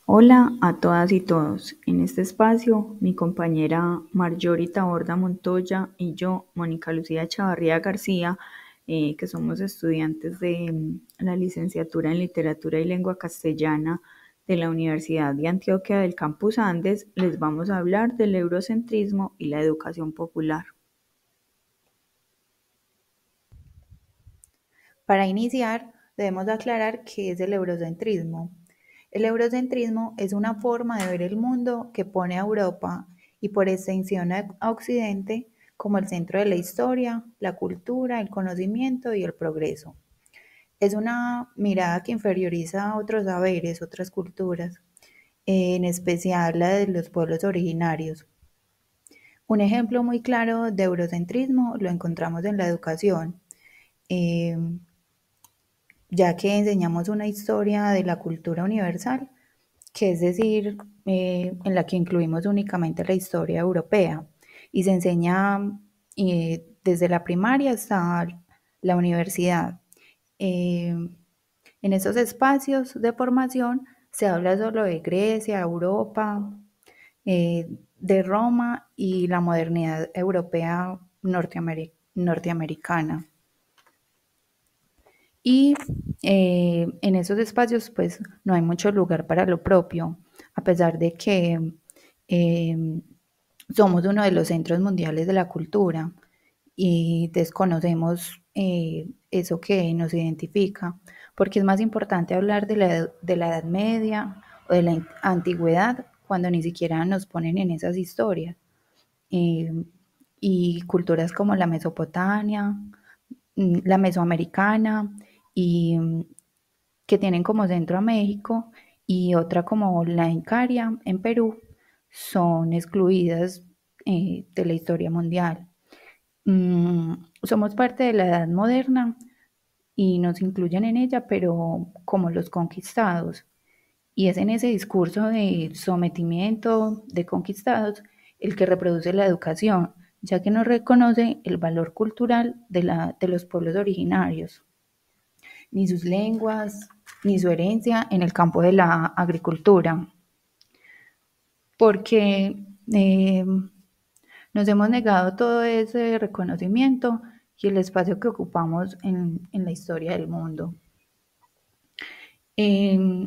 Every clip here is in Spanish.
Hola a todas y todos. En este espacio, mi compañera Marjorie Taborda Montoya y yo, Mónica Lucía Chavarría García, que somos estudiantes de la licenciatura en Literatura y Lengua Castellana de la Universidad de Antioquia del Campus Andes, les vamos a hablar del eurocentrismo y la educación popular. Para iniciar, debemos aclarar qué es el eurocentrismo. El eurocentrismo es una forma de ver el mundo que pone a Europa y por extensión a Occidente como el centro de la historia, la cultura, el conocimiento y el progreso. Es una mirada que inferioriza otros saberes, otras culturas, en especial la de los pueblos originarios. Un ejemplo muy claro de eurocentrismo lo encontramos en la educación. Eh, ya que enseñamos una historia de la cultura universal, que es decir, en la que incluimos únicamente la historia europea y se enseña desde la primaria hasta la universidad. Eh, en esos espacios de formación se habla solo de Grecia, Europa, de Roma y la modernidad europea norteamericana. Y en esos espacios pues no hay mucho lugar para lo propio, a pesar de que eh, somos uno de los centros mundiales de la cultura y desconocemos eso que nos identifica, porque es más importante hablar de la Edad Media o de la antigüedad cuando ni siquiera nos ponen en esas historias. Eh, y culturas como la Mesopotamia, la mesoamericana y que tienen como centro a México y otra como la Incaria en Perú, son excluidas de la historia mundial. Somos parte de la edad moderna y nos incluyen en ella, pero como los conquistados. Y es en ese discurso de sometimiento de conquistados el que reproduce la educación, ya que no reconoce el valor cultural de los pueblos originarios, ni sus lenguas, ni su herencia en el campo de la agricultura, porque nos hemos negado todo ese reconocimiento y el espacio que ocupamos en la historia del mundo. Eh,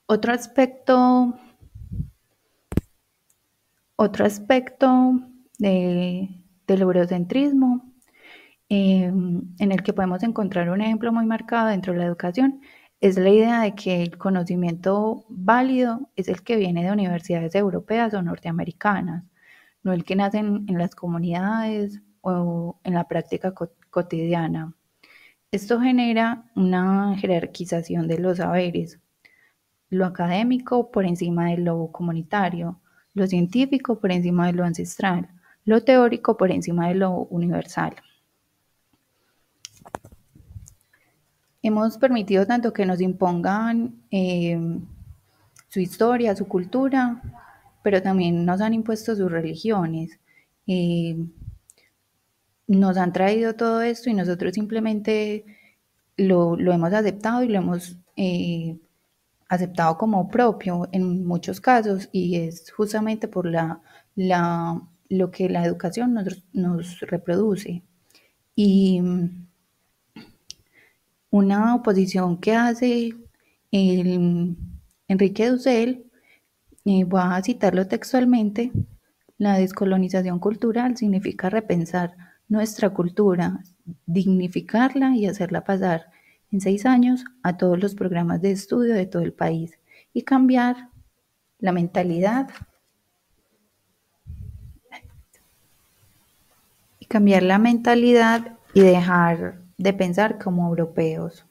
otro aspecto Otro aspecto del eurocentrismo, en el que podemos encontrar un ejemplo muy marcado dentro de la educación, es la idea de que el conocimiento válido es el que viene de universidades europeas o norteamericanas, no el que nace en las comunidades o en la práctica cotidiana. Esto genera una jerarquización de los saberes, lo académico por encima de lo comunitario, lo científico por encima de lo ancestral, lo teórico por encima de lo universal. Hemos permitido tanto que nos impongan su historia, su cultura, pero también nos han impuesto sus religiones. Eh, Nos han traído todo esto y nosotros simplemente lo hemos aceptado y lo hemos aceptado como propio en muchos casos y es justamente por lo que la educación nos reproduce. Y una oposición que hace el Enrique Dussel, voy a citarlo textualmente: la descolonización cultural significa repensar nuestra cultura, dignificarla y hacerla pasar en 6 años a todos los programas de estudio de todo el país y cambiar la mentalidad y dejar de pensar como europeos.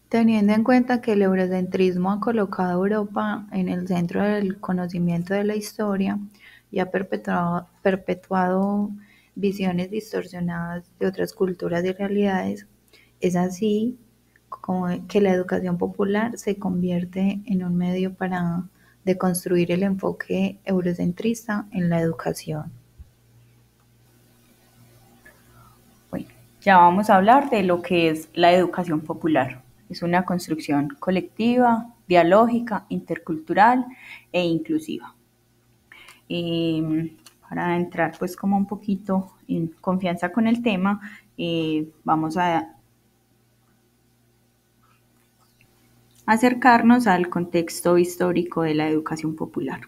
Teniendo en cuenta que el eurocentrismo ha colocado a Europa en el centro del conocimiento de la historia y ha perpetuado visiones distorsionadas de otras culturas y realidades, es así como que la educación popular se convierte en un medio para deconstruir el enfoque eurocentrista en la educación. Bueno, ya vamos a hablar de lo que es la educación popular. Es una construcción colectiva dialógica, intercultural e inclusiva. Para entrar pues como un poquito en confianza con el tema, vamos a acercarnos al contexto histórico de la educación popular.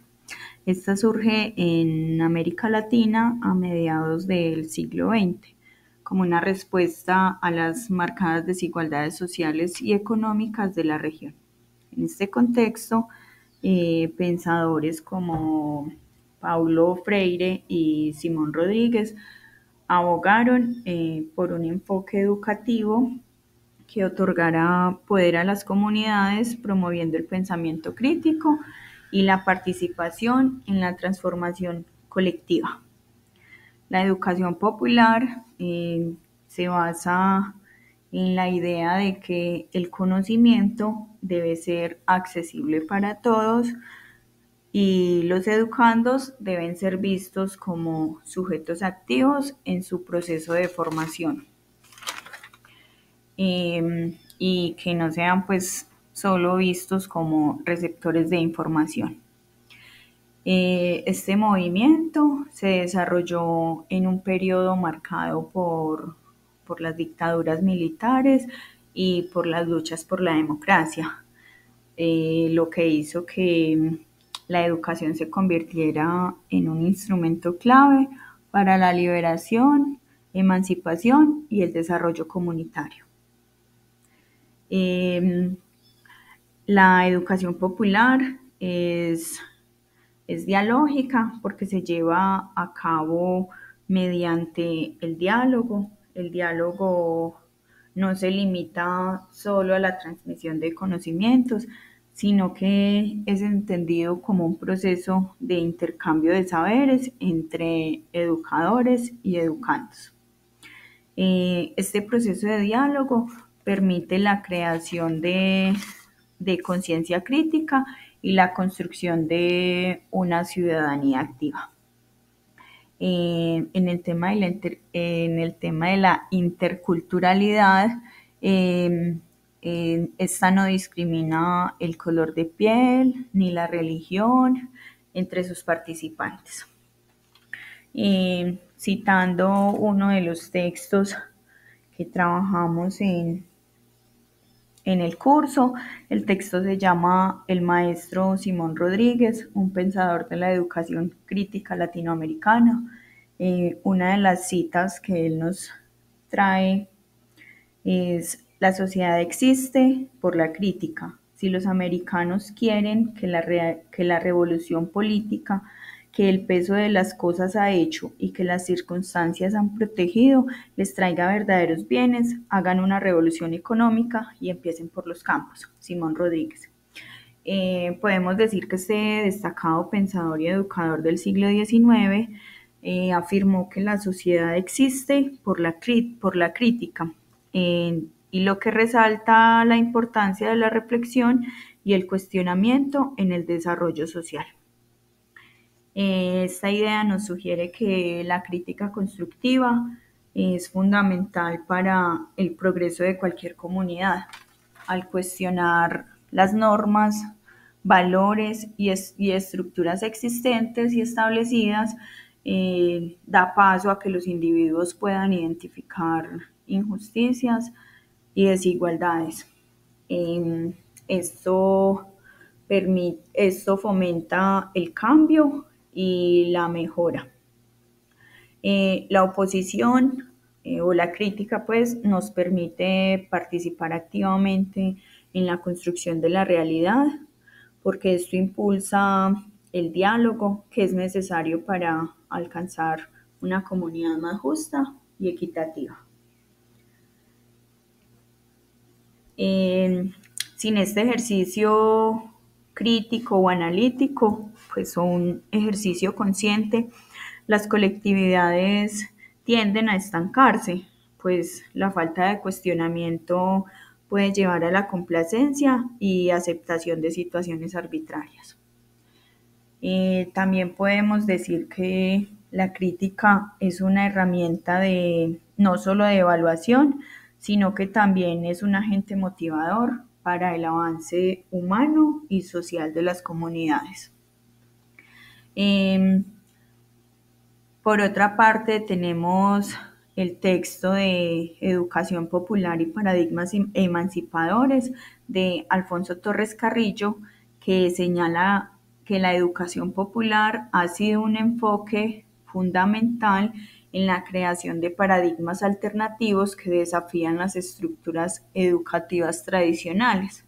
Esta surge en América Latina a mediados del siglo XX como una respuesta a las marcadas desigualdades sociales y económicas de la región. En este contexto, pensadores como Paulo Freire y Simón Rodríguez abogaron por un enfoque educativo que otorgara poder a las comunidades, promoviendo el pensamiento crítico y la participación en la transformación colectiva. La educación popular se basa en la idea de que el conocimiento debe ser accesible para todos y los educandos deben ser vistos como sujetos activos en su proceso de formación. Y que no sean pues solo vistos como receptores de información. Este movimiento se desarrolló en un periodo marcado por las dictaduras militares y por las luchas por la democracia, lo que hizo que la educación se convirtiera en un instrumento clave para la liberación, emancipación y el desarrollo comunitario. La educación popular es dialógica porque se lleva a cabo mediante el diálogo. El diálogo no se limita solo a la transmisión de conocimientos, sino que es entendido como un proceso de intercambio de saberes entre educadores y educandos. Este proceso de diálogo permite la creación de conciencia crítica y la construcción de una ciudadanía activa. En el tema de la interculturalidad, esta no discrimina el color de piel ni la religión entre sus participantes. Citando uno de los textos que trabajamos en el curso, el texto se llama El maestro Simón Rodríguez, un pensador de la educación crítica latinoamericana. Una de las citas que él nos trae es: la sociedad existe por la crítica. Si los americanos quieren que la revolución política que el peso de las cosas ha hecho y que las circunstancias han protegido les traiga verdaderos bienes, hagan una revolución económica y empiecen por los campos. Simón Rodríguez. Podemos decir que este destacado pensador y educador del siglo XIX afirmó que la sociedad existe por la crítica, y lo que resalta la importancia de la reflexión y el cuestionamiento en el desarrollo social. Esta idea nos sugiere que la crítica constructiva es fundamental para el progreso de cualquier comunidad. Al cuestionar las normas, valores y estructuras existentes y establecidas, da paso a que los individuos puedan identificar injusticias y desigualdades. Esto fomenta el cambio y la mejora. La oposición o la crítica pues nos permite participar activamente en la construcción de la realidad, porque esto impulsa el diálogo que es necesario para alcanzar una comunidad más justa y equitativa. Sin este ejercicio crítico o analítico, pues un ejercicio consciente, las colectividades tienden a estancarse, pues la falta de cuestionamiento puede llevar a la complacencia y aceptación de situaciones arbitrarias. También podemos decir que la crítica es una herramienta no solo de evaluación, sino que también es un agente motivador para el avance humano y social de las comunidades. Por otra parte, tenemos el texto de Educación Popular y Paradigmas Emancipadores de Alfonso Torres Carrillo, que señala que la educación popular ha sido un enfoque fundamental en la creación de paradigmas alternativos que desafían las estructuras educativas tradicionales.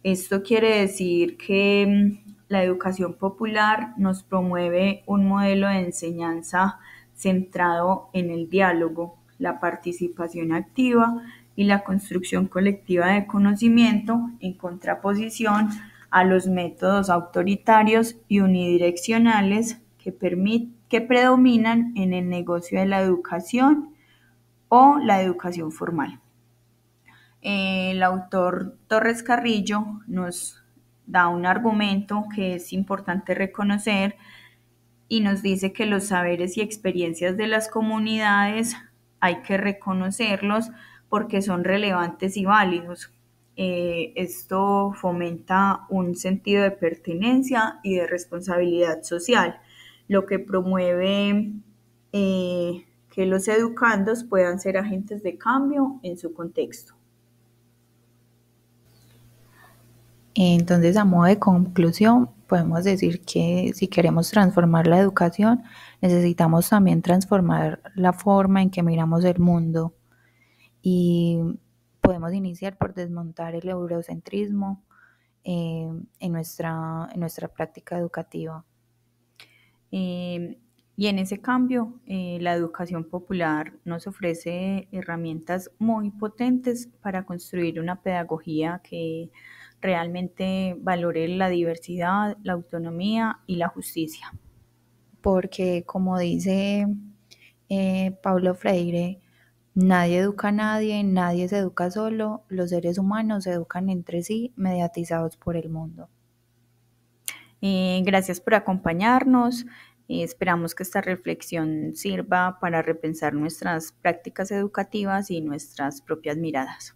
Esto quiere decir que la educación popular nos promueve un modelo de enseñanza centrado en el diálogo, la participación activa y la construcción colectiva de conocimiento en contraposición a los métodos autoritarios y unidireccionales que predominan en el negocio de la educación o la educación formal. El autor Torres Carrillo nos da un argumento que es importante reconocer y nos dice que los saberes y experiencias de las comunidades hay que reconocerlos porque son relevantes y válidos. Esto fomenta un sentido de pertenencia y de responsabilidad social, lo que promueve que los educandos puedan ser agentes de cambio en su contexto. Entonces, a modo de conclusión, podemos decir que si queremos transformar la educación, necesitamos también transformar la forma en que miramos el mundo y podemos iniciar por desmontar el eurocentrismo en nuestra práctica educativa. Y en ese cambio, la educación popular nos ofrece herramientas muy potentes para construir una pedagogía que realmente valore la diversidad, la autonomía y la justicia. Porque, como dice Paulo Freire, nadie educa a nadie, nadie se educa solo, los seres humanos se educan entre sí, mediatizados por el mundo. Gracias por acompañarnos. Esperamos que esta reflexión sirva para repensar nuestras prácticas educativas y nuestras propias miradas.